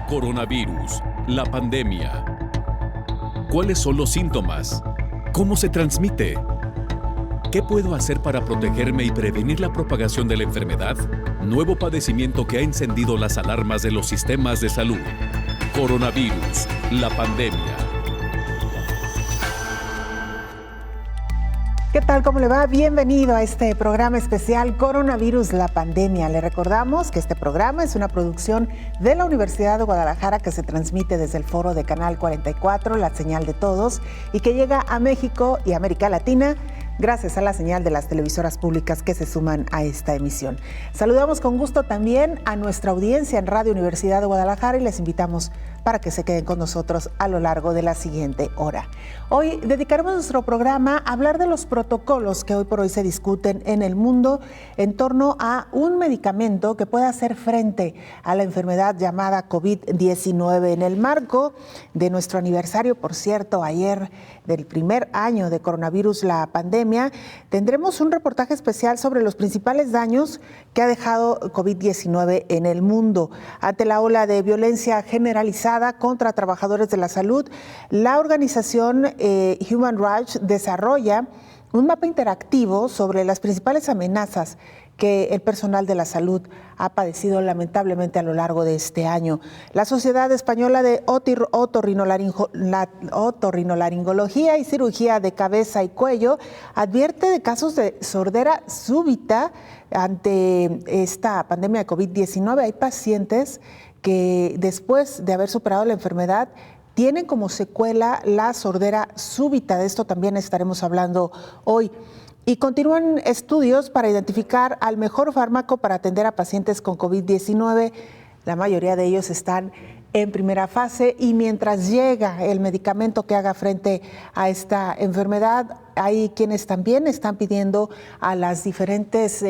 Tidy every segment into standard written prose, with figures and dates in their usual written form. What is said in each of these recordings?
Coronavirus, la pandemia. ¿Cuáles son los síntomas? ¿Cómo se transmite? ¿Qué puedo hacer para protegerme y prevenir la propagación de la enfermedad? Nuevo padecimiento que ha encendido las alarmas de los sistemas de salud. Coronavirus, la pandemia. ¿Qué tal? ¿Cómo le va? Bienvenido a este programa especial Coronavirus, la pandemia. Le recordamos que este programa es una producción de la Universidad de Guadalajara que se transmite desde el foro de Canal 44, la señal de todos, y que llega a México y América Latina gracias a la señal de las televisoras públicas que se suman a esta emisión. Saludamos con gusto también a nuestra audiencia en Radio Universidad de Guadalajara y les invitamos para que se queden con nosotros a lo largo de la siguiente hora. Hoy dedicaremos nuestro programa a hablar de los protocolos que hoy por hoy se discuten en el mundo en torno a un medicamento que puede hacer frente a la enfermedad llamada COVID-19. En el marco de nuestro aniversario, por cierto, ayer del primer año de coronavirus, la pandemia, tendremos un reportaje especial sobre los principales daños que ha dejado COVID-19 en el mundo. Ante la ola de violencia generalizada contra trabajadores de la salud, la organización Human Rights desarrolla un mapa interactivo sobre las principales amenazas que el personal de la salud ha padecido lamentablemente a lo largo de este año. La Sociedad Española de Otorrinolaringología y Cirugía de Cabeza y Cuello advierte de casos de sordera súbita ante esta pandemia de COVID-19. Hay pacientes que después de haber superado la enfermedad tienen como secuela la sordera súbita. De esto también estaremos hablando hoy. Y continúan estudios para identificar al mejor fármaco para atender a pacientes con COVID-19. La mayoría de ellos están en primera fase y mientras llega el medicamento que haga frente a esta enfermedad, hay quienes también están pidiendo a los diferentes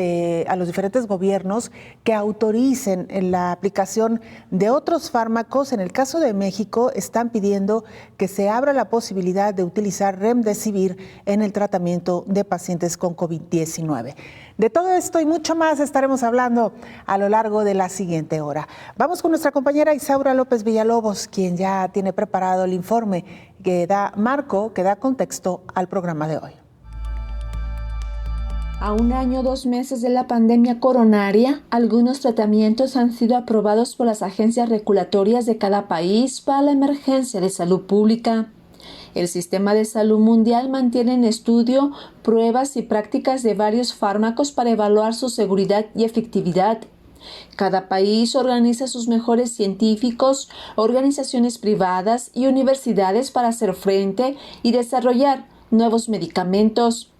gobiernos que autoricen la aplicación de otros fármacos. En el caso de México, están pidiendo que se abra la posibilidad de utilizar Remdesivir en el tratamiento de pacientes con COVID-19. De todo esto y mucho más estaremos hablando a lo largo de la siguiente hora. Vamos con nuestra compañera Isaura López Villalobos, quien ya tiene preparado el informe que da marco, que da contexto al programa de hoy. A un año, 2 meses de la pandemia coronaria, algunos tratamientos han sido aprobados por las agencias regulatorias de cada país para la emergencia de salud pública. El Sistema de Salud Mundial mantiene en estudio pruebas y prácticas de varios fármacos para evaluar su seguridad y efectividad. Cada país organiza sus mejores científicos, organizaciones privadas y universidades para hacer frente y desarrollar nuevos medicamentos.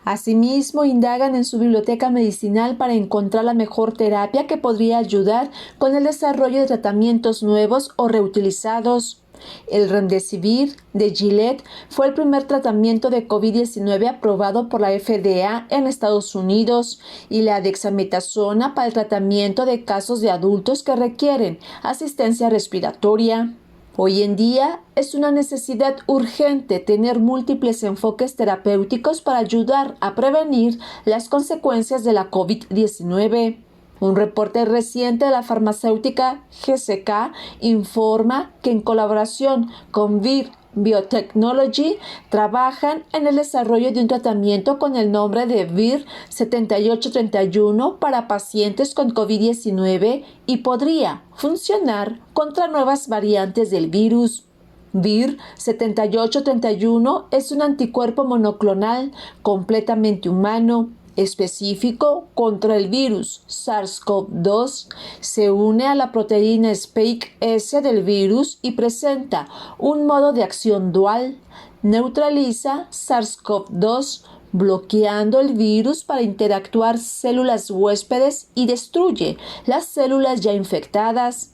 Asimismo, indagan en su biblioteca medicinal para encontrar la mejor terapia que podría ayudar con el desarrollo de tratamientos nuevos o reutilizados. El Remdesivir de Gilead fue el primer tratamiento de COVID-19 aprobado por la FDA en Estados Unidos y la dexametasona para el tratamiento de casos de adultos que requieren asistencia respiratoria. Hoy en día es una necesidad urgente tener múltiples enfoques terapéuticos para ayudar a prevenir las consecuencias de la COVID-19. Un reporte reciente de la farmacéutica GSK informa que en colaboración con Vir Biotechnology trabajan en el desarrollo de un tratamiento con el nombre de Vir 7831 para pacientes con COVID-19 y podría funcionar contra nuevas variantes del virus. Vir 7831 es un anticuerpo monoclonal completamente humano, específico contra el virus SARS-CoV-2, se une a la proteína Spike-S del virus y presenta un modo de acción dual. Neutraliza SARS-CoV-2, bloqueando el virus para interactuar células huéspedes y destruye las células ya infectadas.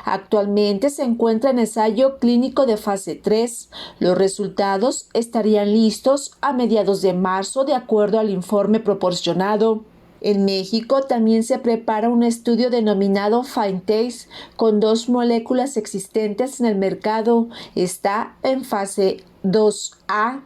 Actualmente se encuentra en ensayo clínico de fase 3. Los resultados estarían listos a mediados de marzo, de acuerdo al informe proporcionado. En México también se prepara un estudio denominado FINTASE con 2 moléculas existentes en el mercado. Está en fase 2A.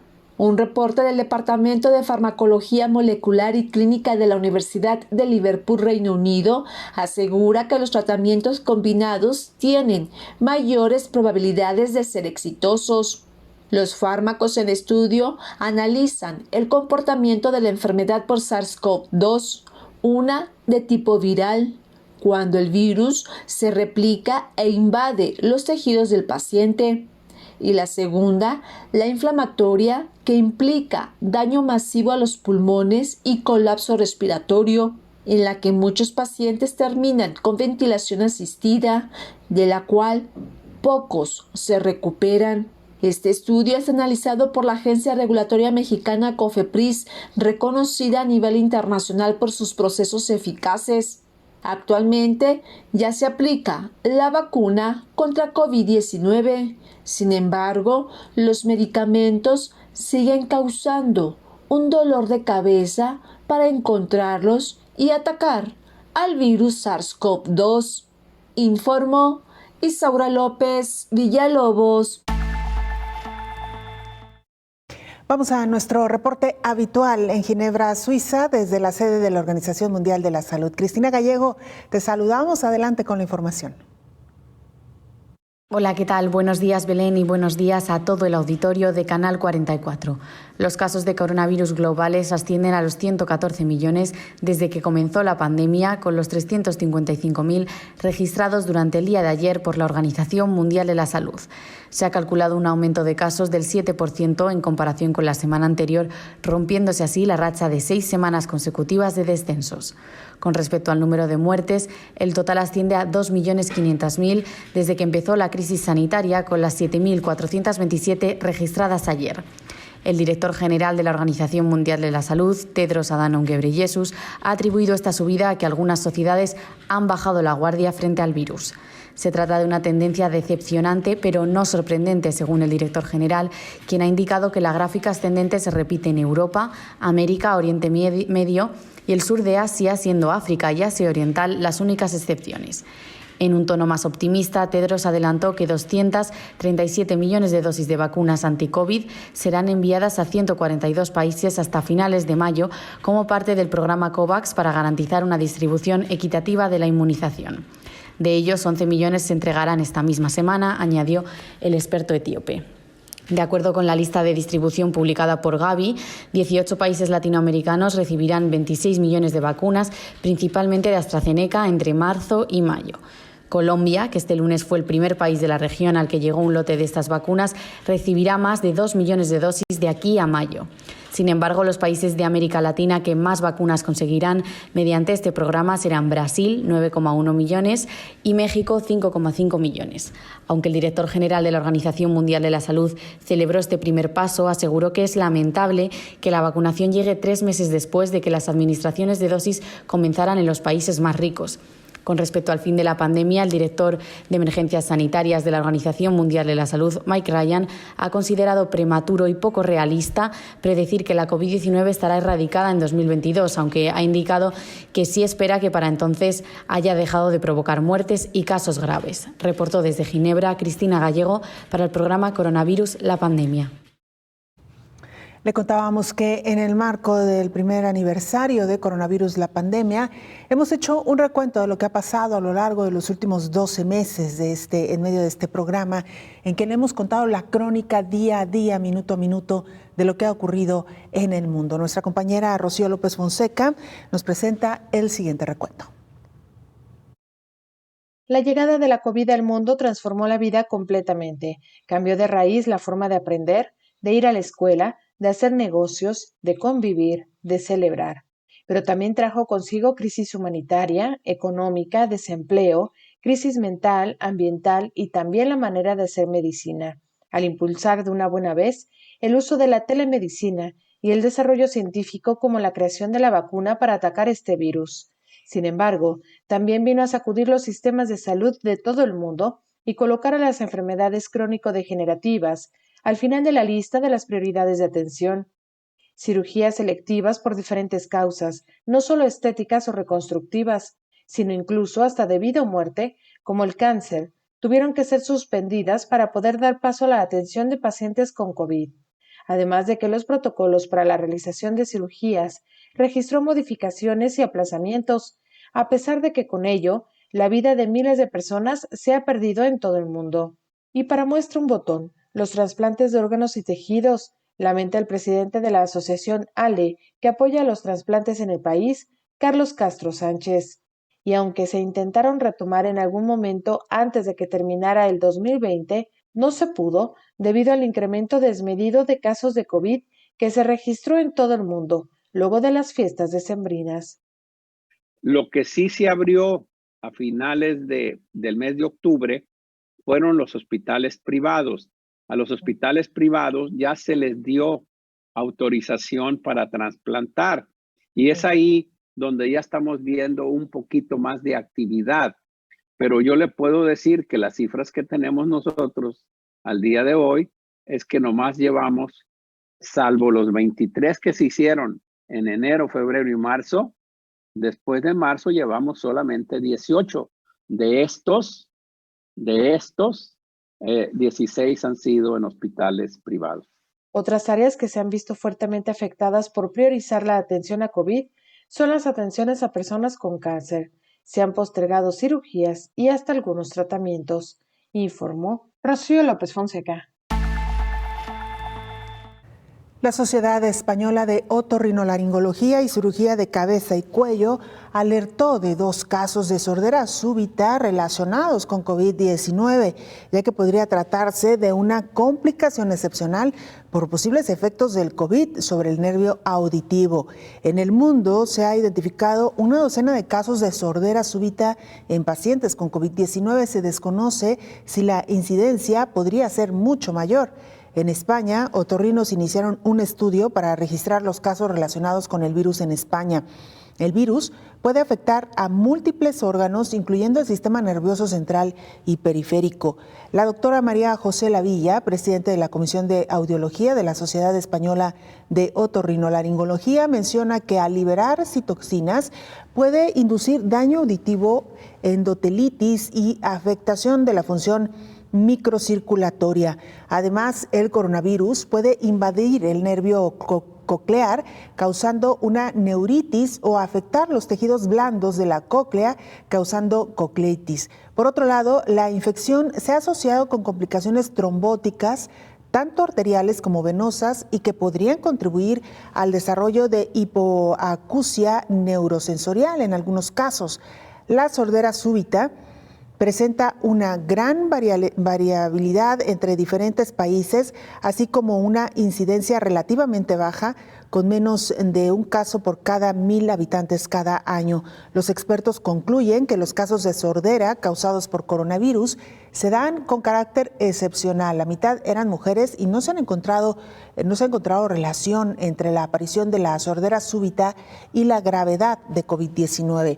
Un reporte del Departamento de Farmacología Molecular y Clínica de la Universidad de Liverpool, Reino Unido, asegura que los tratamientos combinados tienen mayores probabilidades de ser exitosos. Los fármacos en estudio analizan el comportamiento de la enfermedad por SARS-CoV-2, una de tipo viral, cuando el virus se replica e invade los tejidos del paciente, y la segunda, la inflamatoria, que implica daño masivo a los pulmones y colapso respiratorio, en la que muchos pacientes terminan con ventilación asistida, de la cual pocos se recuperan. Este estudio es analizado por la agencia regulatoria mexicana COFEPRIS, reconocida a nivel internacional por sus procesos eficaces. Actualmente ya se aplica la vacuna contra COVID-19. Sin embargo, los medicamentos siguen causando un dolor de cabeza para encontrarlos y atacar al virus SARS-CoV-2, informó Isaura López Villalobos. Vamos a nuestro reporte habitual en Ginebra, Suiza, desde la sede de la Organización Mundial de la Salud. Cristina Gallego, te saludamos. Adelante con la información. Hola, ¿qué tal? Buenos días, Belén, y buenos días a todo el auditorio de Canal 44. Los casos de coronavirus globales ascienden a los 114 millones desde que comenzó la pandemia, con los 355.000 registrados durante el día de ayer por la Organización Mundial de la Salud. Se ha calculado un aumento de casos del 7% en comparación con la semana anterior, rompiéndose así la racha de 6 semanas consecutivas de descensos. Con respecto al número de muertes, el total asciende a 2.500.000 desde que empezó la crisis sanitaria, con las 7.427 registradas ayer. El director general de la Organización Mundial de la Salud, Tedros Adhanom Ghebreyesus, ha atribuido esta subida a que algunas sociedades han bajado la guardia frente al virus. Se trata de una tendencia decepcionante, pero no sorprendente, según el director general, quien ha indicado que la gráfica ascendente se repite en Europa, América, Oriente Medio y el sur de Asia, siendo África y Asia Oriental las únicas excepciones. En un tono más optimista, Tedros adelantó que 237 millones de dosis de vacunas anti-COVID serán enviadas a 142 países hasta finales de mayo como parte del programa COVAX para garantizar una distribución equitativa de la inmunización. De ellos, 11 millones se entregarán esta misma semana, añadió el experto etíope. De acuerdo con la lista de distribución publicada por Gavi, 18 países latinoamericanos recibirán 26 millones de vacunas, principalmente de AstraZeneca, entre marzo y mayo. Colombia, que este lunes fue el primer país de la región al que llegó un lote de estas vacunas, recibirá más de 2 millones de dosis de aquí a mayo. Sin embargo, los países de América Latina que más vacunas conseguirán mediante este programa serán Brasil, 9,1 millones, y México, 5,5 millones. Aunque el director general de la Organización Mundial de la Salud celebró este primer paso, aseguró que es lamentable que la vacunación llegue 3 meses después de que las administraciones de dosis comenzaran en los países más ricos. Con respecto al fin de la pandemia, el director de Emergencias Sanitarias de la Organización Mundial de la Salud, Mike Ryan, ha considerado prematuro y poco realista predecir que la COVID-19 estará erradicada en 2022, aunque ha indicado que sí espera que para entonces haya dejado de provocar muertes y casos graves. Reportó desde Ginebra Cristina Gallego para el programa Coronavirus, la pandemia. Le contábamos que en el marco del primer aniversario de Coronavirus, la pandemia, hemos hecho un recuento de lo que ha pasado a lo largo de los últimos 12 meses en medio de este programa, en que le hemos contado la crónica día a día, minuto a minuto, de lo que ha ocurrido en el mundo. Nuestra compañera Rocío López Fonseca nos presenta el siguiente recuento. La llegada de la COVID al mundo transformó la vida completamente. Cambió de raíz la forma de aprender, de ir a la escuela, de hacer negocios, de convivir, de celebrar. Pero también trajo consigo crisis humanitaria, económica, desempleo, crisis mental, ambiental y también la manera de hacer medicina, al impulsar de una buena vez el uso de la telemedicina y el desarrollo científico como la creación de la vacuna para atacar este virus. Sin embargo, también vino a sacudir los sistemas de salud de todo el mundo y colocar a las enfermedades crónico-degenerativas al final de la lista de las prioridades de atención. Cirugías selectivas por diferentes causas, no solo estéticas o reconstructivas, sino incluso hasta de vida o muerte, como el cáncer, tuvieron que ser suspendidas para poder dar paso a la atención de pacientes con COVID. además de que los protocolos para la realización de cirugías registró modificaciones y aplazamientos, a pesar de que con ello la vida de miles de personas se ha perdido en todo el mundo. Y para muestra un botón, los trasplantes de órganos y tejidos, lamenta el presidente de la asociación ALE, que apoya los trasplantes en el país, Carlos Castro Sánchez. Y aunque se intentaron retomar en algún momento antes de que terminara el 2020, no se pudo debido al incremento desmedido de casos de COVID que se registró en todo el mundo luego de las fiestas decembrinas. Lo que sí se abrió a finales del mes de octubre fueron los hospitales privados. A los hospitales privados ya se les dio autorización para trasplantar y es ahí donde ya estamos viendo un poquito más de actividad. Pero yo le puedo decir que las cifras que tenemos nosotros al día de hoy es que nomás llevamos, salvo los 23 que se hicieron en enero, febrero y marzo, después de marzo llevamos solamente 18. De estos, 16 han sido en hospitales privados. Otras áreas que se han visto fuertemente afectadas por priorizar la atención a COVID son las atenciones a personas con cáncer. Se han postergado cirugías y hasta algunos tratamientos, informó Rocío López Fonseca. La Sociedad Española de Otorrinolaringología y Cirugía de Cabeza y Cuello alertó de 2 casos de sordera súbita relacionados con COVID-19, ya que podría tratarse de una complicación excepcional por posibles efectos del COVID sobre el nervio auditivo. En el mundo se ha identificado una docena de casos de sordera súbita en pacientes con COVID-19. Se desconoce si la incidencia podría ser mucho mayor. En España, otorrinos iniciaron un estudio para registrar los casos relacionados con el virus en España. El virus puede afectar a múltiples órganos, incluyendo el sistema nervioso central y periférico. La doctora María José Lavilla, presidente de la Comisión de Audiología de la Sociedad Española de Otorrinolaringología, menciona que al liberar citoxinas puede inducir daño auditivo, endotelitis y afectación de la función microcirculatoria. Además, el coronavirus puede invadir el nervio coclear, causando una neuritis o afectar los tejidos blandos de la cóclea, causando cocleitis. Por otro lado, la infección se ha asociado con complicaciones trombóticas, tanto arteriales como venosas, y que podrían contribuir al desarrollo de hipoacusia neurosensorial en algunos casos. La sordera súbita presenta una gran variabilidad entre diferentes países, así como una incidencia relativamente baja, con menos de un caso por cada 1,000 habitantes cada año. Los expertos concluyen que los casos de sordera causados por coronavirus se dan con carácter excepcional. La mitad eran mujeres y no se ha encontrado relación entre la aparición de la sordera súbita y la gravedad de COVID-19.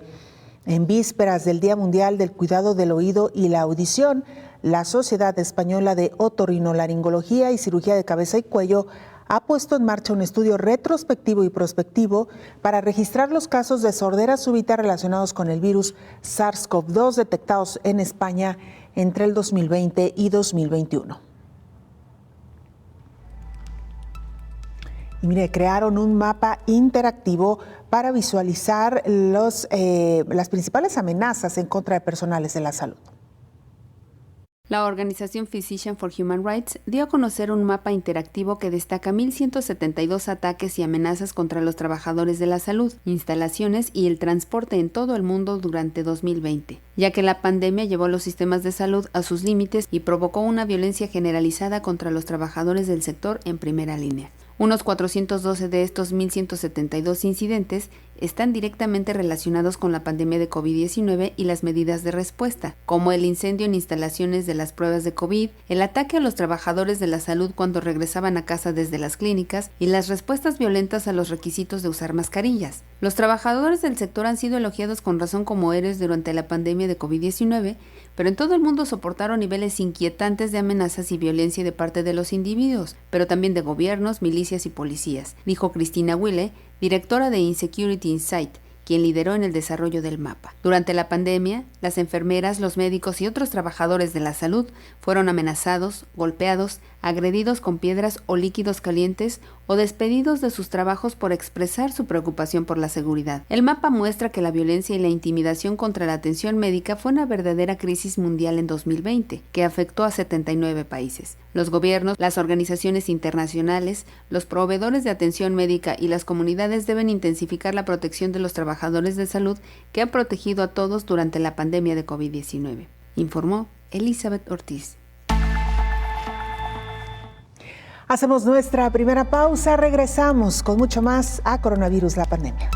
En vísperas del Día Mundial del Cuidado del Oído y la Audición, la Sociedad Española de Otorrinolaringología y Cirugía de Cabeza y Cuello ha puesto en marcha un estudio retrospectivo y prospectivo para registrar los casos de sordera súbita relacionados con el virus SARS-CoV-2 detectados en España entre el 2020 y 2021. Y mire, crearon un mapa interactivo para visualizar las principales amenazas en contra de personales de la salud. La organización Physicians for Human Rights dio a conocer un mapa interactivo que destaca 1,172 ataques y amenazas contra los trabajadores de la salud, instalaciones y el transporte en todo el mundo durante 2020, ya que la pandemia llevó los sistemas de salud a sus límites y provocó una violencia generalizada contra los trabajadores del sector en primera línea. Unos 412 de estos 1,172 incidentes están directamente relacionados con la pandemia de COVID-19 y las medidas de respuesta, como el incendio en instalaciones de las pruebas de COVID, el ataque a los trabajadores de la salud cuando regresaban a casa desde las clínicas y las respuestas violentas a los requisitos de usar mascarillas. Los trabajadores del sector han sido elogiados con razón como héroes durante la pandemia de COVID-19, pero en todo el mundo soportaron niveles inquietantes de amenazas y violencia de parte de los individuos, pero también de gobiernos, milicias y policías, dijo Cristina Wille, directora de Insecurity Insight, quien lideró en el desarrollo del mapa. Durante la pandemia, las enfermeras, los médicos y otros trabajadores de la salud fueron amenazados, golpeados, agredidos con piedras o líquidos calientes o despedidos de sus trabajos por expresar su preocupación por la seguridad. El mapa muestra que la violencia y la intimidación contra la atención médica fue una verdadera crisis mundial en 2020, que afectó a 79 países. Los gobiernos, las organizaciones internacionales, los proveedores de atención médica y las comunidades deben intensificar la protección de los trabajadores de salud que han protegido a todos durante la pandemia de COVID-19, informó Elizabeth Ortiz. Hacemos nuestra primera pausa, regresamos con mucho más a Coronavirus, la pandemia.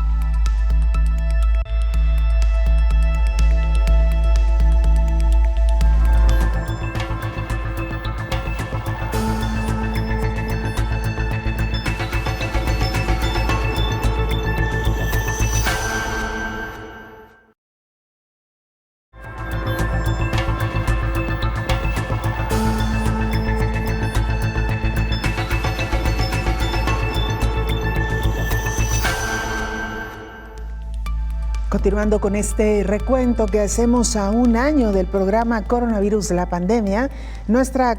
Continuando con este recuento que hacemos a un año del programa Coronavirus, la pandemia, nuestra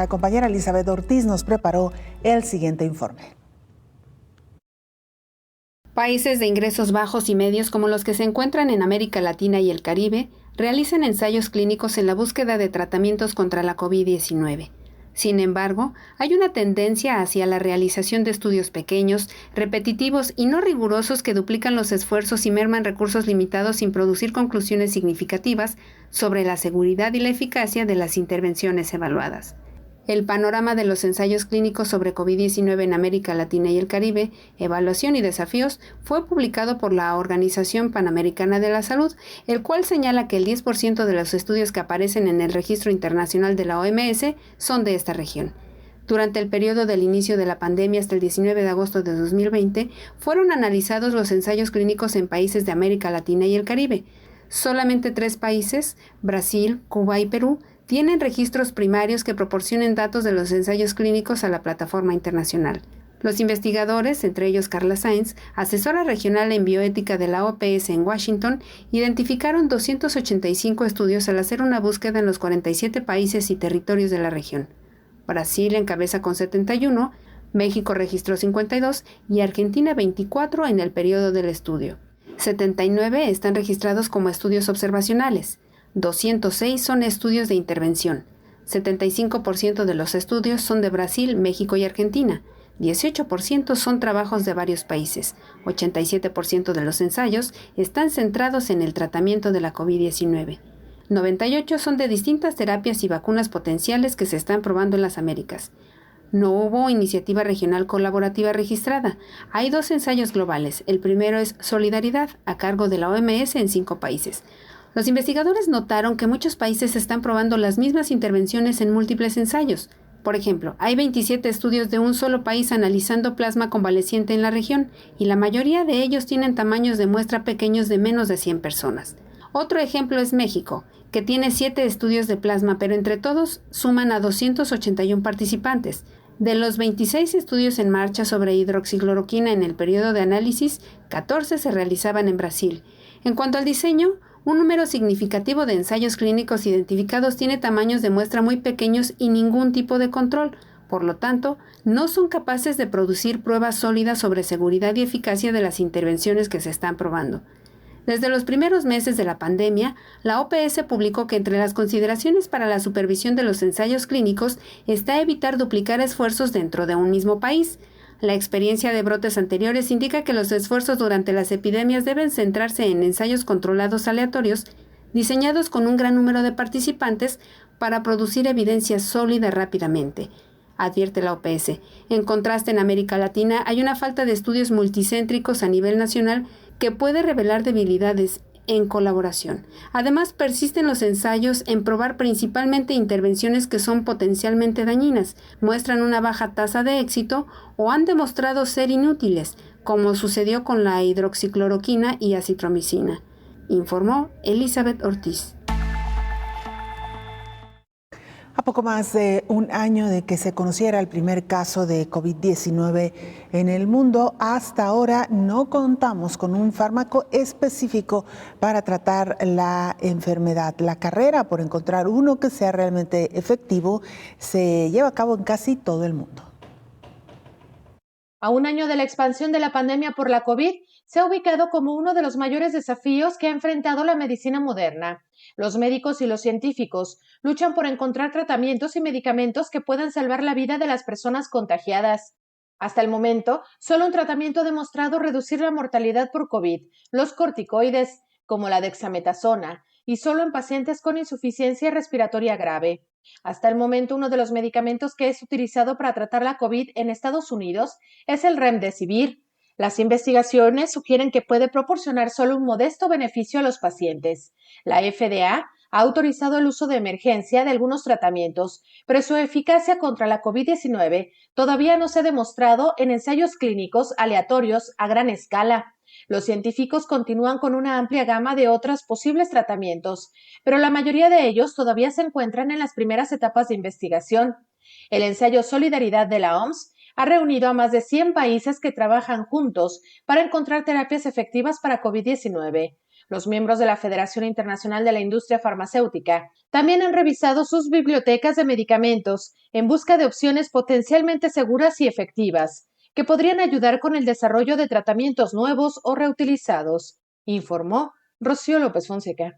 compañera Elizabeth Ortiz nos preparó el siguiente informe. Países de ingresos bajos y medios como los que se encuentran en América Latina y el Caribe realizan ensayos clínicos en la búsqueda de tratamientos contra la COVID-19. Sin embargo, hay una tendencia hacia la realización de estudios pequeños, repetitivos y no rigurosos que duplican los esfuerzos y merman recursos limitados sin producir conclusiones significativas sobre la seguridad y la eficacia de las intervenciones evaluadas. El panorama de los ensayos clínicos sobre COVID-19 en América Latina y el Caribe, Evaluación y Desafíos, fue publicado por la Organización Panamericana de la Salud, el cual señala que el 10% de los estudios que aparecen en el Registro Internacional de la OMS son de esta región. Durante el periodo del inicio de la pandemia hasta el 19 de agosto de 2020, fueron analizados los ensayos clínicos en países de América Latina y el Caribe. Solamente 3 países, Brasil, Cuba y Perú, tienen registros primarios que proporcionen datos de los ensayos clínicos a la plataforma internacional. Los investigadores, entre ellos Carla Sainz, asesora regional en bioética de la OPS en Washington, identificaron 285 estudios al hacer una búsqueda en los 47 países y territorios de la región. Brasil encabeza con 71, México registró 52 y Argentina 24 en el periodo del estudio. 79 están registrados como estudios observacionales. 206 son estudios de intervención. 75% de los estudios son de Brasil, México y Argentina. 18% son trabajos de varios países. 87% de los ensayos están centrados en el tratamiento de la COVID-19. 98 son de distintas terapias y vacunas potenciales que se están probando en las Américas. No hubo iniciativa regional colaborativa registrada. Hay 2 ensayos globales. El primero es Solidaridad, a cargo de la OMS en 5 países. Los investigadores notaron que muchos países están probando las mismas intervenciones en múltiples ensayos. Por ejemplo, hay 27 estudios de un solo país analizando plasma convaleciente en la región, y la mayoría de ellos tienen tamaños de muestra pequeños de menos de 100 personas. Otro ejemplo es México, que tiene 7 estudios de plasma, pero entre todos suman a 281 participantes. De los 26 estudios en marcha sobre hidroxicloroquina en el periodo de análisis, 14 se realizaban en Brasil. En cuanto al diseño, un número significativo de ensayos clínicos identificados tiene tamaños de muestra muy pequeños y ningún tipo de control. Por lo tanto, no son capaces de producir pruebas sólidas sobre seguridad y eficacia de las intervenciones que se están probando. Desde los primeros meses de la pandemia, la OPS publicó que entre las consideraciones para la supervisión de los ensayos clínicos está evitar duplicar esfuerzos dentro de un mismo país. La experiencia de brotes anteriores indica que los esfuerzos durante las epidemias deben centrarse en ensayos controlados aleatorios, diseñados con un gran número de participantes para producir evidencia sólida rápidamente, advierte la OPS. En contraste, en América Latina hay una falta de estudios multicéntricos a nivel nacional que puede revelar debilidades en colaboración. Además, persisten los ensayos en probar principalmente intervenciones que son potencialmente dañinas, muestran una baja tasa de éxito o han demostrado ser inútiles, como sucedió con la hidroxicloroquina y acitromicina, informó Elizabeth Ortiz. A poco más de un año de que se conociera el primer caso de COVID-19 en el mundo, hasta ahora no contamos con un fármaco específico para tratar la enfermedad. La carrera por encontrar uno que sea realmente efectivo se lleva a cabo en casi todo el mundo. A un año de la expansión de la pandemia por la COVID, se ha ubicado como uno de los mayores desafíos que ha enfrentado la medicina moderna. Los médicos y los científicos luchan por encontrar tratamientos y medicamentos que puedan salvar la vida de las personas contagiadas. Hasta el momento, solo un tratamiento ha demostrado reducir la mortalidad por COVID, los corticoides, como la dexametasona, y solo en pacientes con insuficiencia respiratoria grave. Hasta el momento, uno de los medicamentos que es utilizado para tratar la COVID en Estados Unidos es el Remdesivir. Las investigaciones sugieren que puede proporcionar solo un modesto beneficio a los pacientes. La FDA ha autorizado el uso de emergencia de algunos tratamientos, pero su eficacia contra la COVID-19 todavía no se ha demostrado en ensayos clínicos aleatorios a gran escala. Los científicos continúan con una amplia gama de otros posibles tratamientos, pero la mayoría de ellos todavía se encuentran en las primeras etapas de investigación. El ensayo Solidaridad de la OMS ha reunido a más de 100 países que trabajan juntos para encontrar terapias efectivas para COVID-19. Los miembros de la Federación Internacional de la Industria Farmacéutica también han revisado sus bibliotecas de medicamentos en busca de opciones potencialmente seguras y efectivas, que podrían ayudar con el desarrollo de tratamientos nuevos o reutilizados, informó Rocío López Fonseca.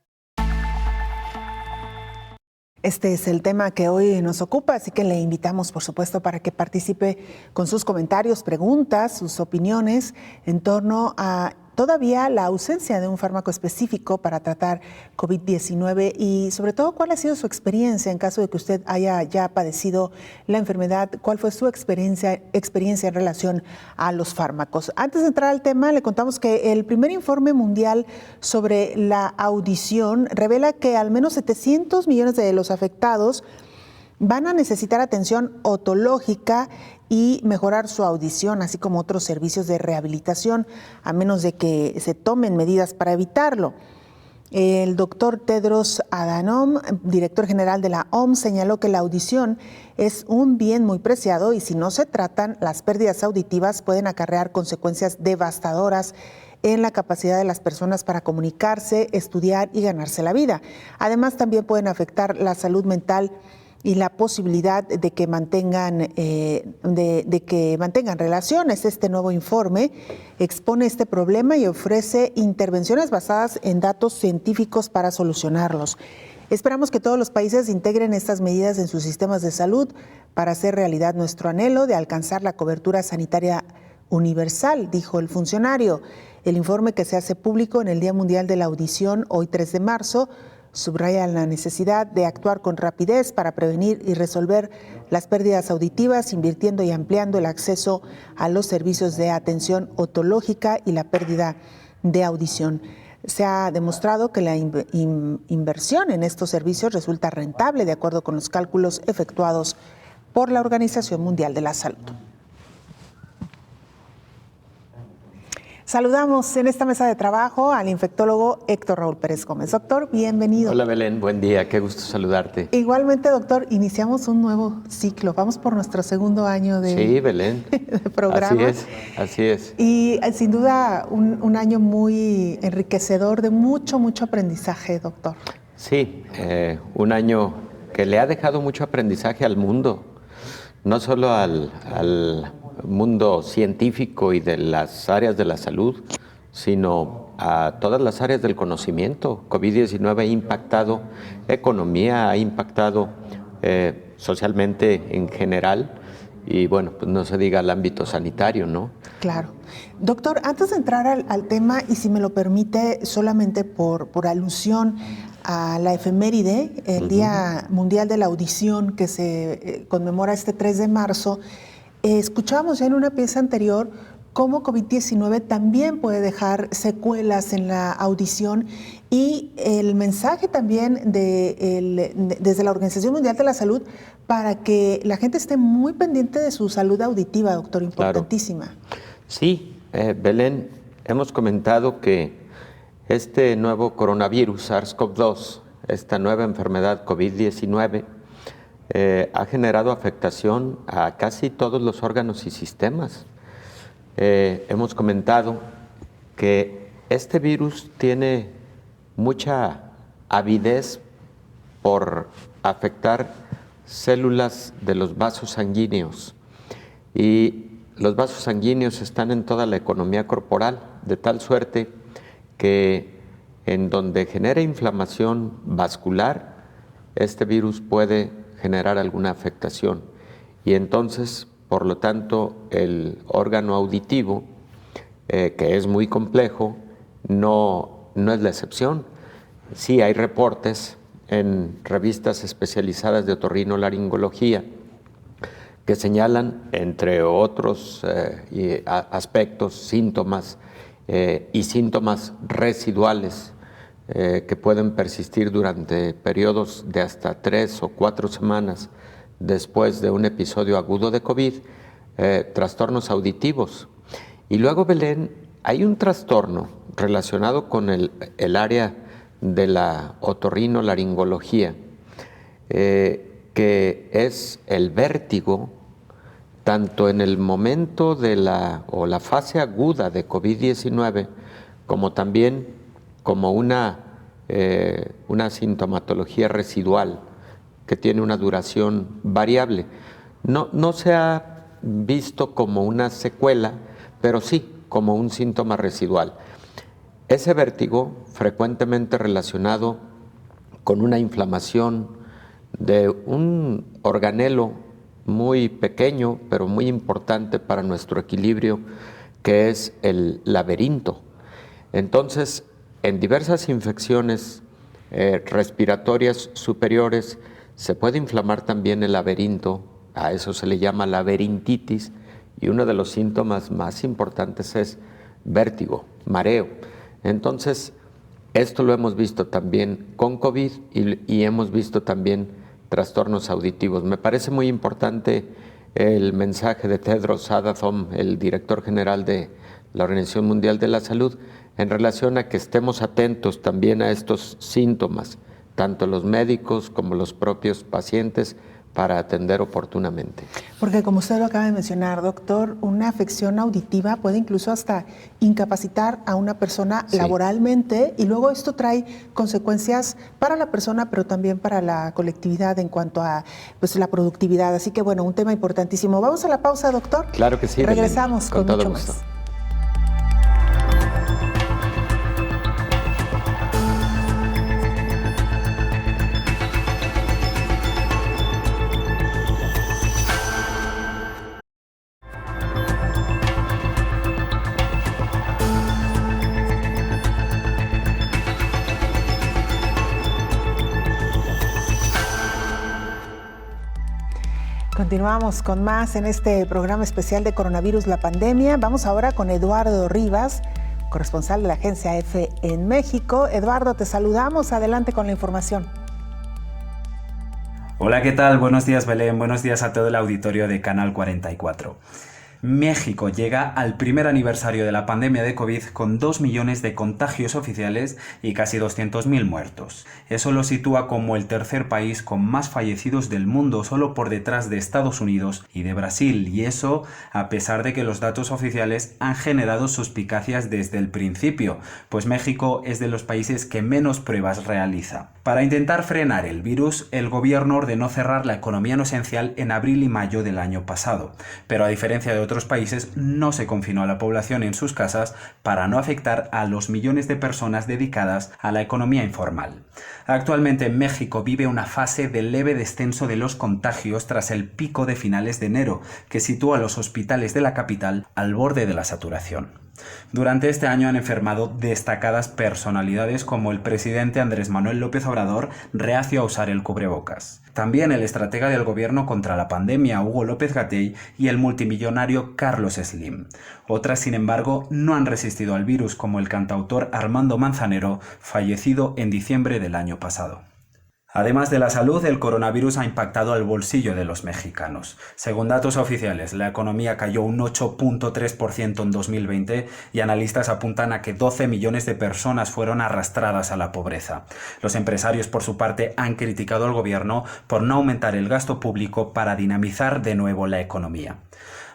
Este es el tema que hoy nos ocupa, así que le invitamos, por supuesto, para que participe con sus comentarios, preguntas, sus opiniones en torno a todavía la ausencia de un fármaco específico para tratar COVID-19 y sobre todo cuál ha sido su experiencia en caso de que usted haya ya padecido la enfermedad, cuál fue su experiencia en relación a los fármacos. Antes de entrar al tema, le contamos que el primer informe mundial sobre la audición revela que al menos 700 millones de los afectados van a necesitar atención otológica y mejorar su audición, así como otros servicios de rehabilitación, a menos de que se tomen medidas para evitarlo. El doctor Tedros Adhanom, director general de la OMS, señaló que la audición es un bien muy preciado y si no se tratan, las pérdidas auditivas pueden acarrear consecuencias devastadoras en la capacidad de las personas para comunicarse, estudiar y ganarse la vida. Además, también pueden afectar la salud mental y la posibilidad de que mantengan relaciones. Este nuevo informe expone este problema y ofrece intervenciones basadas en datos científicos para solucionarlos. Esperamos que todos los países integren estas medidas en sus sistemas de salud para hacer realidad nuestro anhelo de alcanzar la cobertura sanitaria universal, dijo el funcionario. El informe, que se hace público en el Día Mundial de la Audición, hoy 3 de marzo, subraya la necesidad de actuar con rapidez para prevenir y resolver las pérdidas auditivas, invirtiendo y ampliando el acceso a los servicios de atención otológica y la pérdida de audición. Se ha demostrado que la inversión en estos servicios resulta rentable, de acuerdo con los cálculos efectuados por la Organización Mundial de la Salud. Saludamos en esta mesa de trabajo al infectólogo Héctor Raúl Pérez Gómez. Doctor, bienvenido. Hola Belén, buen día, qué gusto saludarte. Igualmente, doctor, iniciamos un nuevo ciclo. Vamos por nuestro segundo año de, sí, Belén. de programa. Así es. Y sin duda un año muy enriquecedor de mucho aprendizaje, doctor. Sí, un año que le ha dejado mucho aprendizaje al mundo, no solo al mundo científico y de las áreas de la salud, sino a todas las áreas del conocimiento. COVID-19 ha impactado economía, ha impactado socialmente en general y bueno, pues no se diga el ámbito sanitario, ¿no? Claro. Doctor, antes de entrar al tema, y si me lo permite, solamente por alusión a la efeméride, el Día Mundial de la Audición que se conmemora este 3 de marzo, escuchábamos ya en una pieza anterior cómo COVID-19 también puede dejar secuelas en la audición y el mensaje también desde la Organización Mundial de la Salud para que la gente esté muy pendiente de su salud auditiva, doctor, importantísima. Claro. Sí, Belén, hemos comentado que este nuevo coronavirus, SARS-CoV-2, esta nueva enfermedad COVID-19, ha generado afectación a casi todos los órganos y sistemas. Hemos comentado que este virus tiene mucha avidez por afectar células de los vasos sanguíneos, y los vasos sanguíneos están en toda la economía corporal, de tal suerte que en donde genera inflamación vascular, este virus puede generar alguna afectación, y entonces, por lo tanto, el órgano auditivo, que es muy complejo, no es la excepción. Sí hay reportes en revistas especializadas de otorrinolaringología que señalan, entre otros aspectos, síntomas y síntomas residuales que pueden persistir durante periodos de hasta 3 o 4 semanas después de un episodio agudo de COVID, trastornos auditivos. Y luego, Belén, hay un trastorno relacionado con el área de la otorrinolaringología, que es el vértigo, tanto en el momento de la fase aguda de COVID-19, como también como una sintomatología residual que tiene una duración variable. No se ha visto como una secuela, pero sí como un síntoma residual. Ese vértigo, frecuentemente relacionado con una inflamación de un organelo muy pequeño, pero muy importante para nuestro equilibrio, que es el laberinto. Entonces, en diversas infecciones respiratorias superiores se puede inflamar también el laberinto, a eso se le llama laberintitis, y uno de los síntomas más importantes es vértigo, mareo. Entonces, esto lo hemos visto también con COVID y hemos visto también trastornos auditivos. Me parece muy importante el mensaje de Tedros Adhanom, el director general de la Organización Mundial de la Salud, en relación a que estemos atentos también a estos síntomas, tanto los médicos como los propios pacientes, para atender oportunamente. Porque como usted lo acaba de mencionar, doctor, una afección auditiva puede incluso hasta incapacitar a una persona laboralmente, y luego esto trae consecuencias para la persona, pero también para la colectividad en cuanto a la productividad. Así que bueno, un tema importantísimo. Vamos a la pausa, doctor. Claro que sí. Regresamos con mucho más. Continuamos con más en este programa especial de Coronavirus, la pandemia. Vamos ahora con Eduardo Rivas, corresponsal de la agencia EFE en México. Eduardo, te saludamos. Adelante con la información. Hola, ¿qué tal? Buenos días, Belén. Buenos días a todo el auditorio de Canal 44. México llega al primer aniversario de la pandemia de COVID con 2 millones de contagios oficiales y casi 200.000 muertos. Eso lo sitúa como el tercer país con más fallecidos del mundo, solo por detrás de Estados Unidos y de Brasil, y eso a pesar de que los datos oficiales han generado suspicacias desde el principio, pues México es de los países que menos pruebas realiza. Para intentar frenar el virus, el gobierno ordenó cerrar la economía no esencial en abril y mayo del año pasado, pero a diferencia de otros países no se confinó a la población en sus casas para no afectar a los millones de personas dedicadas a la economía informal. Actualmente México vive una fase de leve descenso de los contagios tras el pico de finales de enero, que sitúa a los hospitales de la capital al borde de la saturación. Durante este año han enfermado destacadas personalidades como el presidente Andrés Manuel López Obrador, reacio a usar el cubrebocas. También el estratega del gobierno contra la pandemia, Hugo López-Gatell, y el multimillonario Carlos Slim. Otras, sin embargo, no han resistido al virus, como el cantautor Armando Manzanero, fallecido en diciembre del año pasado. Además de la salud, el coronavirus ha impactado al bolsillo de los mexicanos. Según datos oficiales, la economía cayó un 8.3% en 2020 y analistas apuntan a que 12 millones de personas fueron arrastradas a la pobreza. Los empresarios, por su parte, han criticado al gobierno por no aumentar el gasto público para dinamizar de nuevo la economía.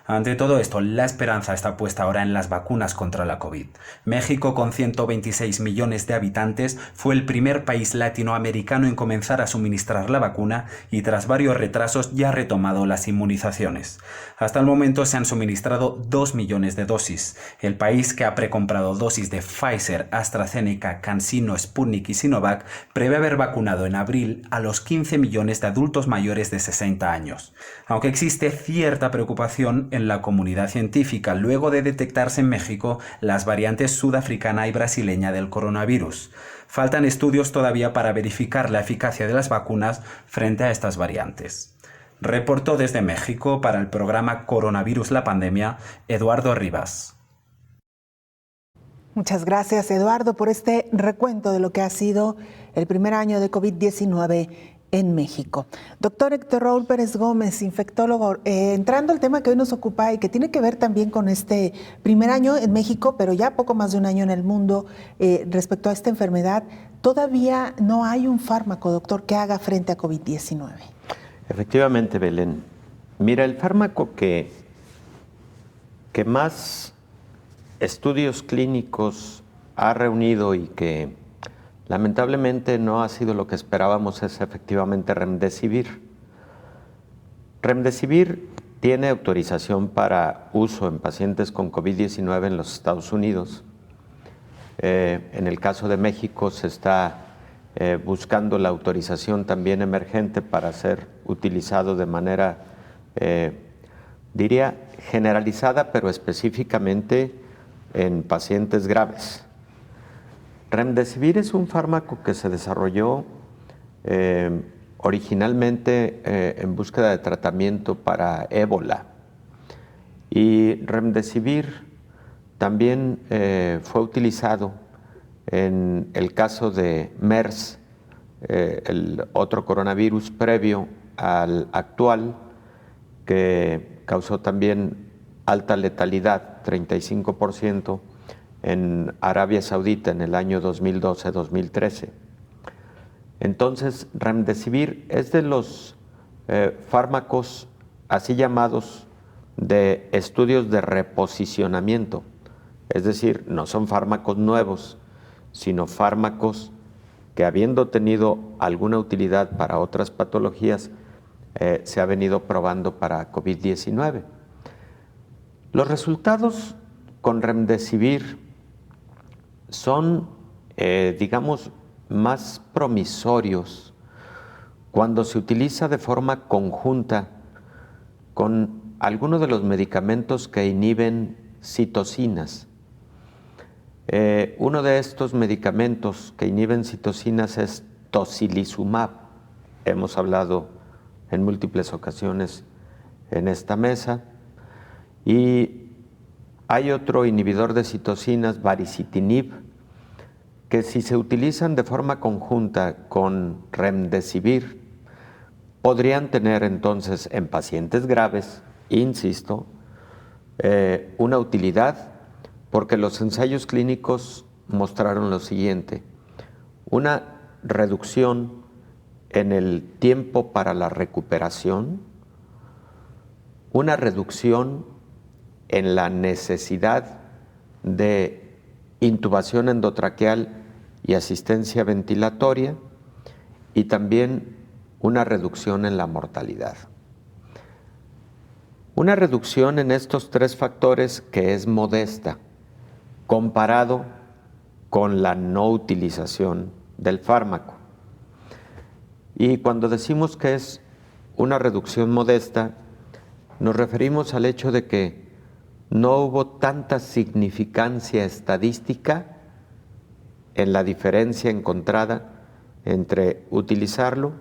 Ante todo esto, la esperanza está puesta ahora en las vacunas contra la COVID. México, con 126 millones de habitantes, fue el primer país latinoamericano en comenzar a suministrar la vacuna y tras varios retrasos ya ha retomado las inmunizaciones. Hasta el momento se han suministrado 2 millones de dosis. El país, que ha precomprado dosis de Pfizer, AstraZeneca, CanSino, Sputnik y Sinovac, prevé haber vacunado en abril a los 15 millones de adultos mayores de 60 años. Aunque existe cierta preocupación en la comunidad científica luego de detectarse en México las variantes sudafricana y brasileña del coronavirus. Faltan estudios todavía para verificar la eficacia de las vacunas frente a estas variantes. Reportó desde México para el programa Coronavirus la Pandemia, Eduardo Rivas. Muchas gracias, Eduardo, por este recuento de lo que ha sido el primer año de COVID-19 en México. Doctor Héctor Raúl Pérez Gómez, infectólogo, entrando al tema que hoy nos ocupa y que tiene que ver también con este primer año en México, pero ya poco más de un año en el mundo respecto a esta enfermedad, todavía no hay un fármaco, doctor, que haga frente a COVID-19. Efectivamente, Belén. Mira, el fármaco que más estudios clínicos ha reunido y que lamentablemente no ha sido lo que esperábamos es efectivamente Remdesivir. Remdesivir tiene autorización para uso en pacientes con COVID-19 en los Estados Unidos. En el caso de México se está buscando la autorización también emergente para ser utilizado de manera, diría, generalizada, pero específicamente en pacientes graves. Remdesivir es un fármaco que se desarrolló originalmente en búsqueda de tratamiento para ébola. Y Remdesivir también fue utilizado en el caso de MERS, el otro coronavirus previo al actual, que causó también alta letalidad, 35%, en Arabia Saudita en el año 2012-2013. Entonces, Remdesivir es de los fármacos así llamados de estudios de reposicionamiento, es decir, no son fármacos nuevos, sino fármacos que, habiendo tenido alguna utilidad para otras patologías, se ha venido probando para COVID-19. Los resultados con Remdesivir son, digamos, más promisorios cuando se utiliza de forma conjunta con algunos de los medicamentos que inhiben citocinas. Uno de estos medicamentos que inhiben citocinas es tocilizumab. Hemos hablado en múltiples ocasiones en esta mesa. Y hay otro inhibidor de citocinas, baricitinib, que si se utilizan de forma conjunta con Remdesivir, podrían tener entonces en pacientes graves, insisto, una utilidad, porque los ensayos clínicos mostraron lo siguiente: una reducción en el tiempo para la recuperación, una reducción en la necesidad de intubación endotraqueal y asistencia ventilatoria, y también una reducción en la mortalidad. Una reducción en estos tres factores que es modesta, comparado con la no utilización del fármaco. Y cuando decimos que es una reducción modesta, nos referimos al hecho de que no hubo tanta significancia estadística en la diferencia encontrada entre utilizarlo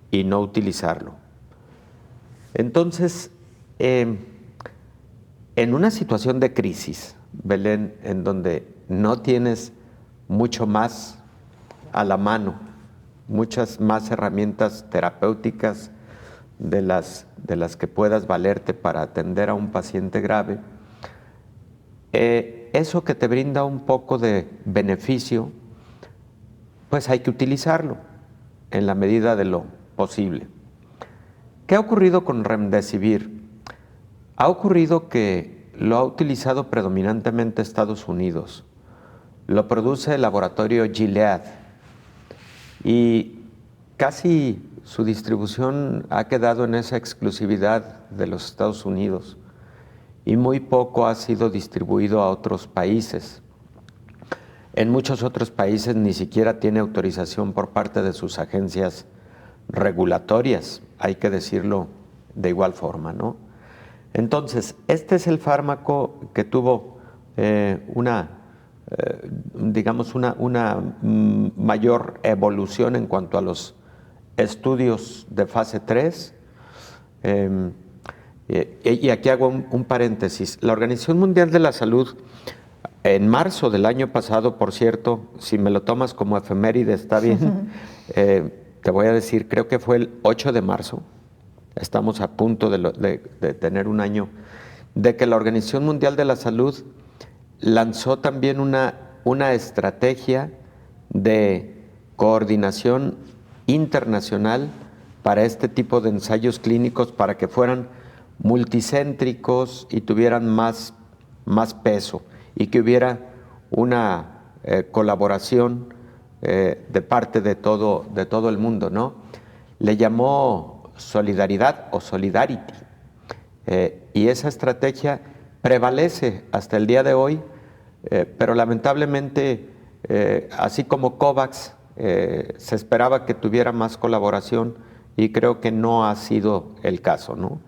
y no utilizarlo. Entonces, en una situación de crisis, Belén, en donde no tienes mucho más a la mano muchas más herramientas terapéuticas de las que puedas valerte para atender a un paciente grave, eso que te brinda un poco de beneficio, pues hay que utilizarlo en la medida de lo posible. ¿Qué ha ocurrido con Remdesivir? Ha ocurrido que lo ha utilizado predominantemente Estados Unidos. Lo produce el laboratorio Gilead y casi su distribución ha quedado en esa exclusividad de los Estados Unidos y muy poco ha sido distribuido a otros países. En muchos otros países ni siquiera tiene autorización por parte de sus agencias regulatorias, hay que decirlo de igual forma, ¿no? Entonces, este es el fármaco que tuvo una mayor evolución en cuanto a los estudios de fase 3. Y aquí hago un paréntesis. La Organización Mundial de la Salud, en marzo del año pasado, por cierto, si me lo tomas como efeméride, está bien, te voy a decir, creo que fue el 8 de marzo, estamos a punto de tener un año, de que la Organización Mundial de la Salud lanzó también una estrategia de coordinación internacional para este tipo de ensayos clínicos, para que fueran multicéntricos y tuvieran más peso, y que hubiera una colaboración de parte de todo el mundo, ¿no? Le llamó solidaridad o solidarity, y esa estrategia prevalece hasta el día de hoy, pero lamentablemente, así como COVAX, se esperaba que tuviera más colaboración y creo que no ha sido el caso, ¿no?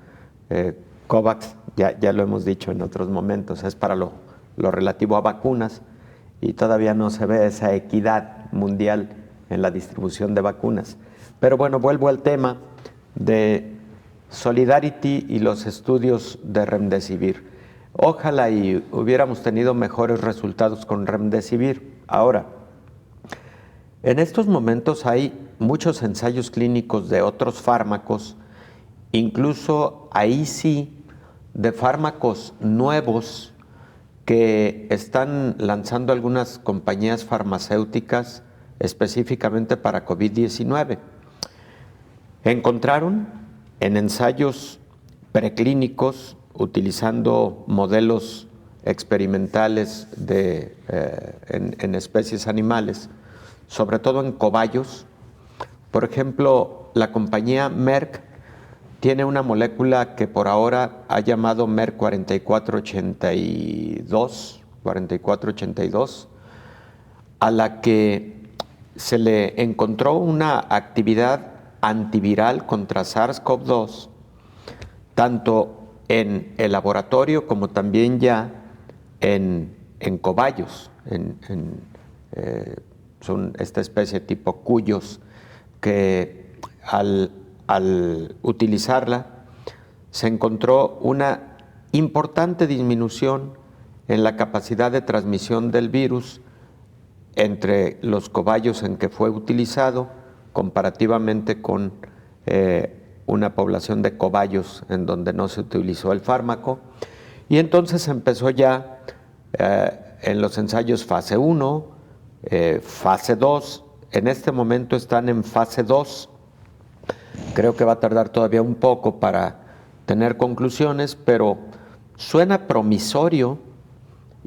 COVAX, ya lo hemos dicho en otros momentos, es para lo relativo a vacunas y todavía no se ve esa equidad mundial en la distribución de vacunas. Pero bueno, vuelvo al tema de Solidarity y los estudios de Remdesivir. Ojalá y hubiéramos tenido mejores resultados con Remdesivir. Ahora, en estos momentos hay muchos ensayos clínicos de otros fármacos, incluso ahí sí, de fármacos nuevos que están lanzando algunas compañías farmacéuticas específicamente para COVID-19. Encontraron en ensayos preclínicos, utilizando modelos experimentales en especies animales, sobre todo en cobayos. Por ejemplo, la compañía Merck tiene una molécula que por ahora ha llamado Merck 4482, a la que se le encontró una actividad antiviral contra SARS-CoV-2, tanto en el laboratorio como también ya en cobayos, son esta especie tipo cuyos que al utilizarla se encontró una importante disminución en la capacidad de transmisión del virus entre los cobayos en que fue utilizado comparativamente con una población de cobayos en donde no se utilizó el fármaco. Y entonces empezó ya en los ensayos fase 1, fase 2, en este momento están en fase 2. Creo que va a tardar todavía un poco para tener conclusiones, pero suena promisorio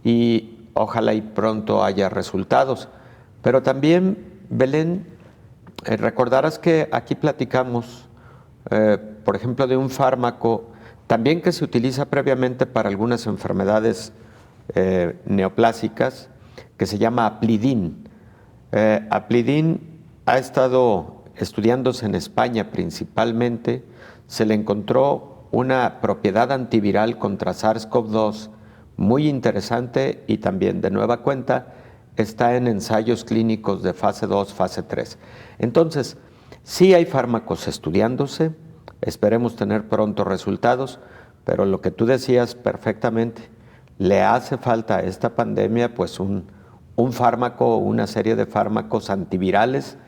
y ojalá y pronto haya resultados. Pero también, Belén, recordarás que aquí platicamos, por ejemplo, de un fármaco también que se utiliza previamente para algunas enfermedades neoplásicas, que se llama Aplidin. Aplidin ha estado estudiándose en España principalmente. Se le encontró una propiedad antiviral contra SARS-CoV-2 muy interesante y también de nueva cuenta está en ensayos clínicos de fase 2, fase 3. Entonces, sí hay fármacos estudiándose, esperemos tener pronto resultados, pero lo que tú decías perfectamente, le hace falta a esta pandemia pues un fármaco, una serie de fármacos antivirales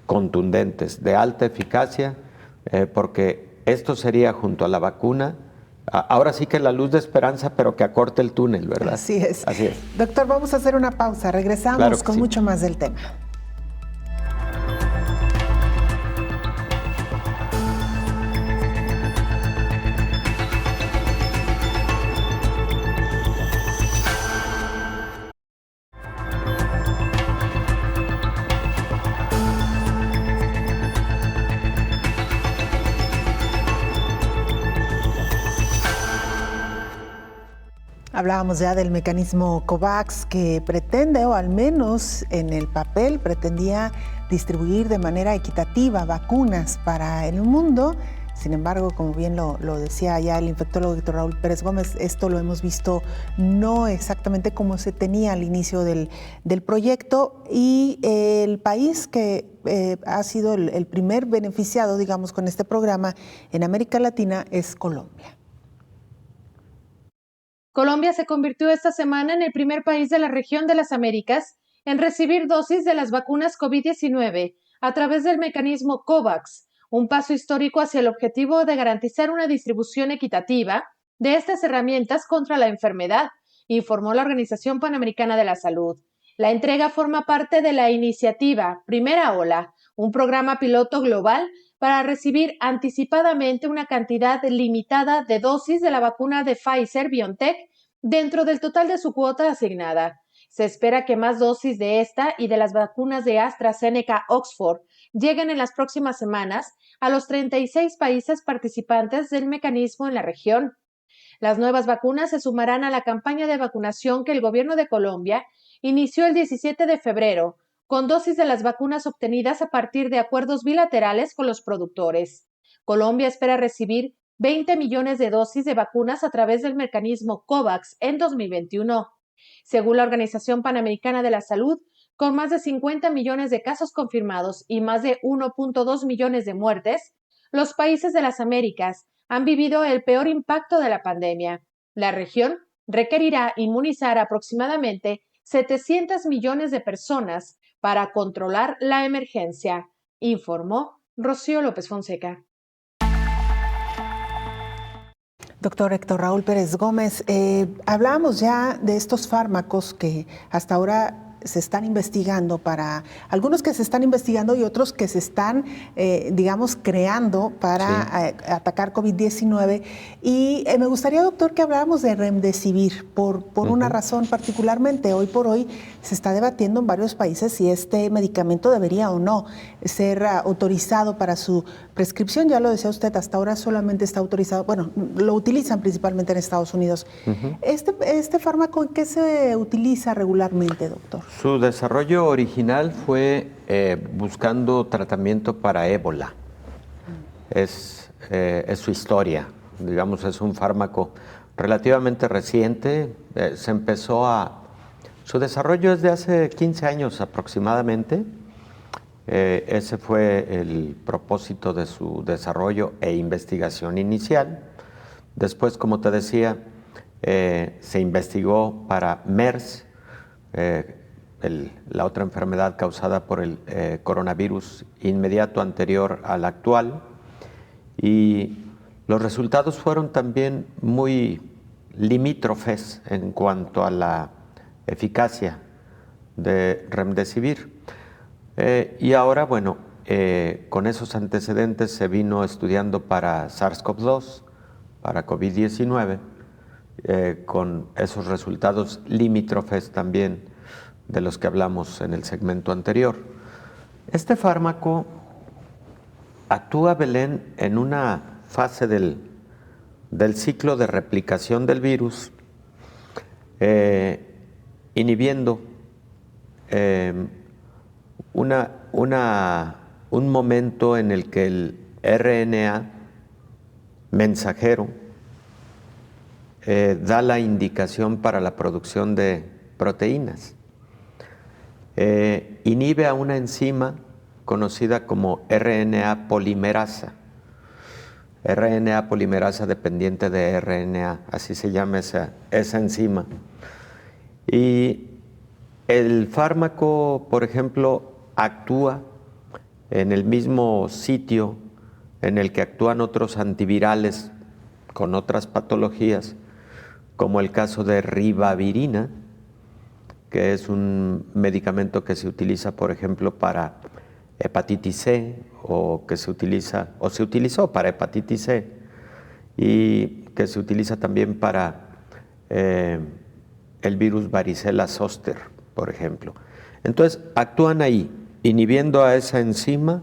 contundentes, de alta eficacia, porque esto sería junto a la vacuna, ahora sí que la luz de esperanza, pero que acorte el túnel, ¿verdad? Así es. Así es. Doctor, vamos a hacer una pausa. Regresamos Claro que con sí. mucho más del tema. Hablábamos ya del mecanismo COVAX que pretende, o al menos en el papel pretendía distribuir de manera equitativa vacunas para el mundo. Sin embargo, como bien lo decía ya el infectólogo Héctor Raúl Pérez Gómez, esto lo hemos visto no exactamente como se tenía al inicio del proyecto, y el país que ha sido el primer beneficiado, digamos, con este programa en América Latina es Colombia. Colombia se convirtió esta semana en el primer país de la región de las Américas en recibir dosis de las vacunas COVID-19 a través del mecanismo COVAX, un paso histórico hacia el objetivo de garantizar una distribución equitativa de estas herramientas contra la enfermedad, informó la Organización Panamericana de la Salud. La entrega forma parte de la iniciativa Primera Ola, un programa piloto global para recibir anticipadamente una cantidad limitada de dosis de la vacuna de Pfizer-BioNTech dentro del total de su cuota asignada. Se espera que más dosis de esta y de las vacunas de AstraZeneca-Oxford lleguen en las próximas semanas a los 36 países participantes del mecanismo en la región. Las nuevas vacunas se sumarán a la campaña de vacunación que el gobierno de Colombia inició el 17 de febrero, con dosis de las vacunas obtenidas a partir de acuerdos bilaterales con los productores. Colombia espera recibir 20 millones de dosis de vacunas a través del mecanismo COVAX en 2021. Según la Organización Panamericana de la Salud, con más de 50 millones de casos confirmados y más de 1.2 millones de muertes, los países de las Américas han vivido el peor impacto de la pandemia. La región requerirá inmunizar aproximadamente 700 millones de personas para controlar la emergencia, informó Rocío López Fonseca. Doctor Héctor Raúl Pérez Gómez, hablábamos ya de estos fármacos que hasta ahora se están investigando, para algunos que se están investigando y otros que se están, digamos, creando para atacar COVID-19. Y me gustaría, doctor, que habláramos de Remdesivir por una razón particularmente. Hoy por hoy se está debatiendo en varios países si este medicamento debería o no ser autorizado para su prescripción. Ya lo decía usted, hasta ahora solamente está autorizado, bueno, lo utilizan principalmente en Estados Unidos. ¿Este fármaco en qué se utiliza regularmente, doctor? Su desarrollo original fue buscando tratamiento para ébola. Es su historia, digamos, es un fármaco relativamente reciente. Su desarrollo es de hace 15 años aproximadamente. Ese fue el propósito de su desarrollo e investigación inicial. Después, como te decía, se investigó para MERS, la otra enfermedad causada por el coronavirus inmediato anterior al actual, y los resultados fueron también muy limítrofes en cuanto a la eficacia de Remdesivir. Y ahora, bueno, con esos antecedentes se vino estudiando para SARS-CoV-2, para COVID-19, con esos resultados limítrofes también de los que hablamos en el segmento anterior. Este fármaco actúa, Belén, en una fase del ciclo de replicación del virus, inhibiendo un momento en el que el RNA mensajero da la indicación para la producción de proteínas. Inhibe a una enzima conocida como RNA polimerasa. RNA polimerasa dependiente de RNA, así se llama esa enzima. Y el fármaco, por ejemplo, actúa en el mismo sitio en el que actúan otros antivirales con otras patologías, como el caso de ribavirina, que es un medicamento que se utiliza, por ejemplo, para hepatitis C, o que se utilizó para hepatitis C, y que se utiliza también para el virus varicela zoster, por ejemplo. Entonces, actúan ahí, inhibiendo a esa enzima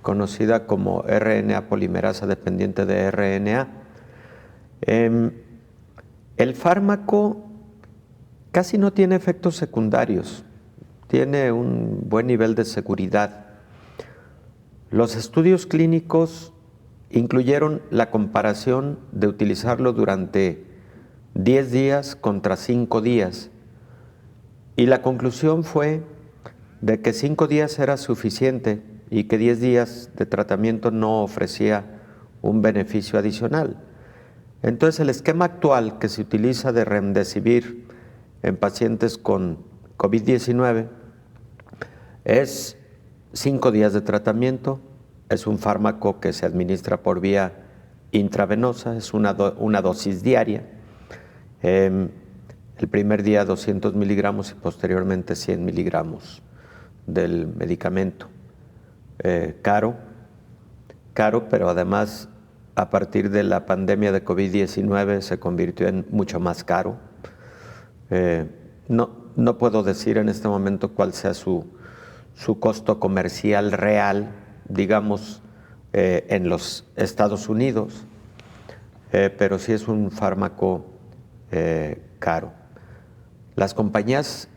conocida como RNA polimerasa dependiente de RNA. El fármaco casi no tiene efectos secundarios, tiene un buen nivel de seguridad. Los estudios clínicos incluyeron la comparación de utilizarlo durante 10 días contra 5 días, y la conclusión fue de que 5 días era suficiente y que 10 días de tratamiento no ofrecía un beneficio adicional. Entonces, el esquema actual que se utiliza de remdesivir en pacientes con COVID-19 es 5 días de tratamiento, es un fármaco que se administra por vía intravenosa, es una dosis diaria. El primer día 200 miligramos y posteriormente 100 miligramos del medicamento. Caro, pero además a partir de la pandemia de COVID-19 se convirtió en mucho más caro. No puedo decir en este momento cuál sea su costo comercial real, digamos, en los Estados Unidos, pero sí es un fármaco caro. Las compañías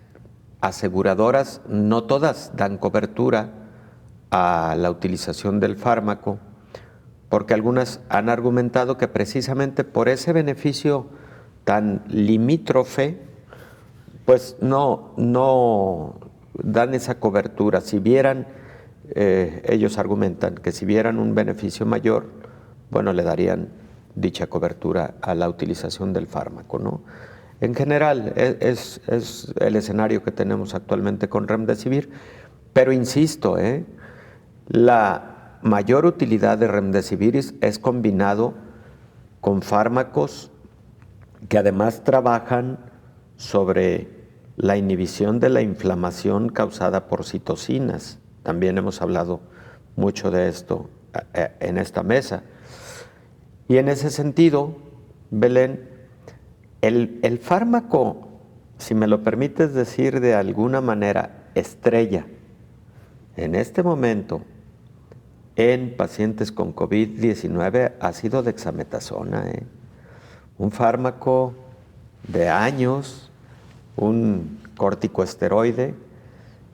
aseguradoras no todas dan cobertura a la utilización del fármaco, porque algunas han argumentado que precisamente por ese beneficio tan limítrofe, pues no dan esa cobertura. Si vieran, ellos argumentan que si vieran un beneficio mayor, bueno, le darían dicha cobertura a la utilización del fármaco, ¿no? En general, es el escenario que tenemos actualmente con remdesivir, pero insisto, la mayor utilidad de remdesivir es combinado con fármacos que además trabajan sobre la inhibición de la inflamación causada por citocinas. También hemos hablado mucho de esto en esta mesa. Y en ese sentido, Belén, el fármaco, si me lo permites decir de alguna manera, estrella, en este momento, en pacientes con COVID-19 ha sido dexametasona, un fármaco de años, un corticosteroide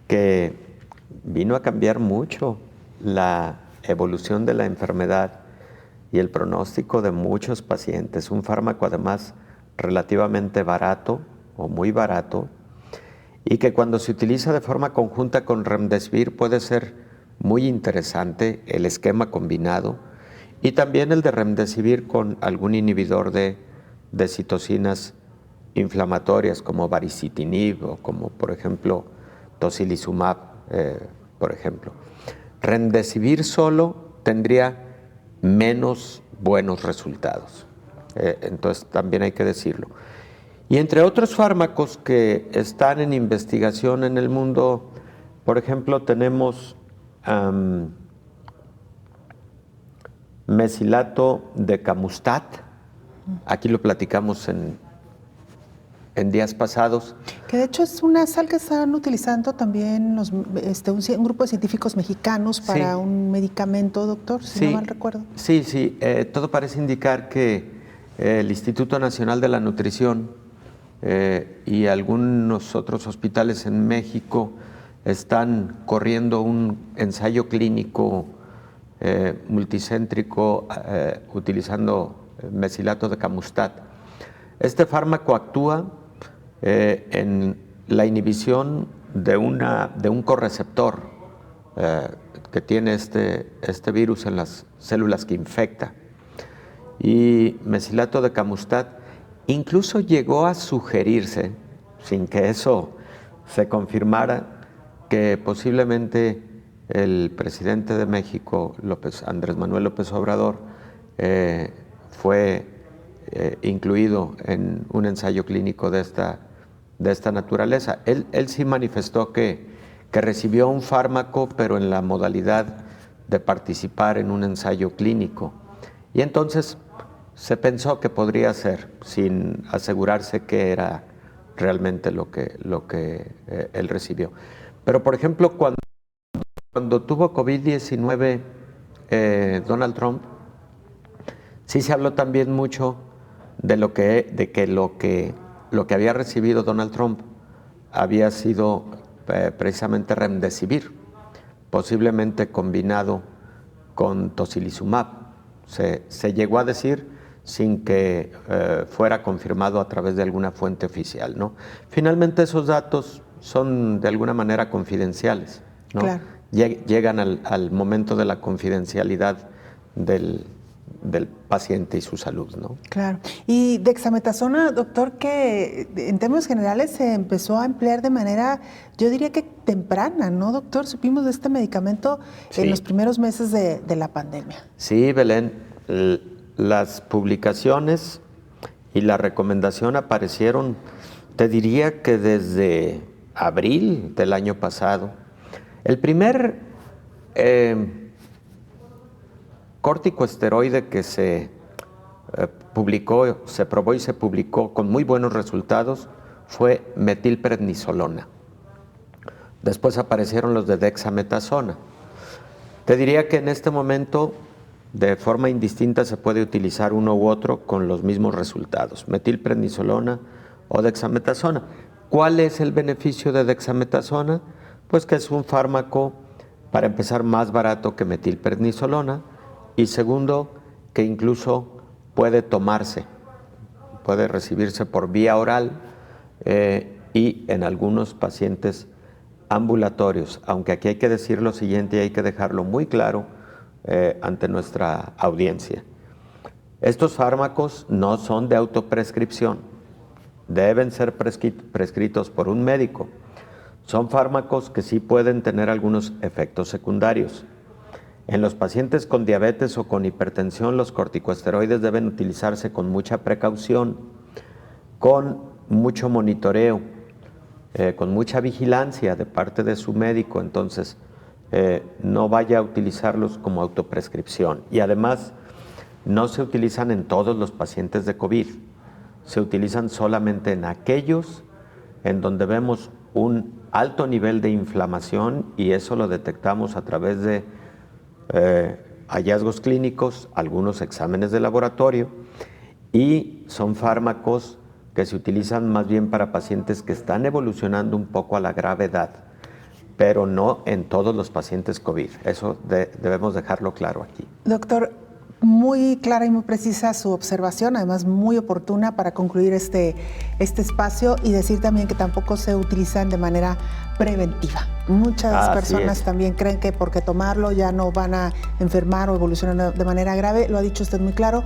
que vino a cambiar mucho la evolución de la enfermedad y el pronóstico de muchos pacientes. Un fármaco además relativamente barato o muy barato, y que cuando se utiliza de forma conjunta con remdesivir puede ser muy interesante el esquema combinado, y también el de remdesivir con algún inhibidor de citocinas inflamatorias como baricitinib o como por ejemplo tocilizumab, por ejemplo. Remdesivir solo tendría menos buenos resultados, entonces también hay que decirlo. Y entre otros fármacos que están en investigación en el mundo, por ejemplo, tenemos mesilato de camustat. Aquí lo platicamos en días pasados. Que de hecho es una sal que están utilizando también un grupo de científicos mexicanos para un medicamento, doctor, si no mal recuerdo. Sí, todo parece indicar que el Instituto Nacional de la Nutrición y algunos otros hospitales en México están corriendo un ensayo clínico multicéntrico utilizando mesilato de camustat. Este fármaco actúa en la inhibición de un correceptor que tiene este virus en las células que infecta. Y mesilato de camustat incluso llegó a sugerirse, sin que eso se confirmara, que posiblemente el presidente de México, Andrés Manuel López Obrador, fue incluido en un ensayo clínico de esta naturaleza. Él sí manifestó que recibió un fármaco, pero en la modalidad de participar en un ensayo clínico. Y entonces se pensó que podría ser, sin asegurarse que era realmente lo que él recibió. Pero, por ejemplo, cuando tuvo COVID-19 Donald Trump, sí se habló también mucho de que lo que había recibido Donald Trump había sido precisamente Remdesivir, posiblemente combinado con tocilizumab. Se llegó a decir sin que fuera confirmado a través de alguna fuente oficial, ¿no? Finalmente esos datos son de alguna manera confidenciales, ¿no? Claro. Llegan al momento de la confidencialidad del paciente y su salud, ¿no? Claro. Y dexametasona, doctor, que en términos generales se empezó a emplear de manera, yo diría que temprana, ¿no, doctor? Supimos de este medicamento en los primeros meses de la pandemia. Sí, Belén. Las publicaciones y la recomendación aparecieron, te diría que desde abril del año pasado. El primer corticosteroide que se probó y se publicó con muy buenos resultados fue metilprednisolona. Después aparecieron los de dexametasona. Te diría que en este momento, de forma indistinta, se puede utilizar uno u otro con los mismos resultados, metilprednisolona o dexametasona. ¿Cuál es el beneficio de dexametasona? Pues que es un fármaco, para empezar, más barato que metilprednisolona, y segundo, que incluso puede tomarse, puede recibirse por vía oral y en algunos pacientes ambulatorios, aunque aquí hay que decir lo siguiente y hay que dejarlo muy claro ante nuestra audiencia. Estos fármacos no son de autoprescripción, deben ser prescritos por un médico. Son fármacos que sí pueden tener algunos efectos secundarios. En los pacientes con diabetes o con hipertensión, los corticosteroides deben utilizarse con mucha precaución, con mucho monitoreo, con mucha vigilancia de parte de su médico. Entonces, no vaya a utilizarlos como autoprescripción. Y además, no se utilizan en todos los pacientes de COVID. Se utilizan solamente en aquellos en donde vemos un alto nivel de inflamación, y eso lo detectamos a través de hallazgos clínicos, algunos exámenes de laboratorio, y son fármacos que se utilizan más bien para pacientes que están evolucionando un poco a la gravedad, pero no en todos los pacientes COVID. Eso debemos dejarlo claro aquí. Doctor, muy clara y muy precisa su observación, además muy oportuna para concluir este espacio, y decir también que tampoco se utilizan de manera preventiva. Muchas personas también creen que porque tomarlo ya no van a enfermar o evolucionar de manera grave. Lo ha dicho usted muy claro,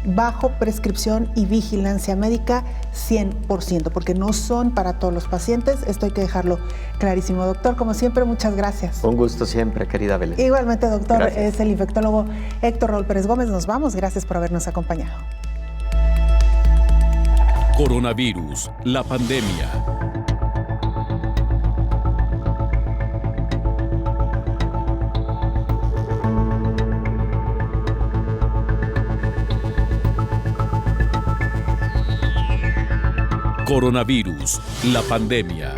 bajo prescripción y vigilancia médica 100%, porque no son para todos los pacientes. Esto hay que dejarlo clarísimo. Doctor, como siempre, muchas gracias. Un gusto siempre, querida Belén. Igualmente, doctor. Gracias. Es el infectólogo Héctor Raúl Pérez Gómez. Nos vamos. Gracias por habernos acompañado. Coronavirus, la pandemia. Coronavirus, la pandemia.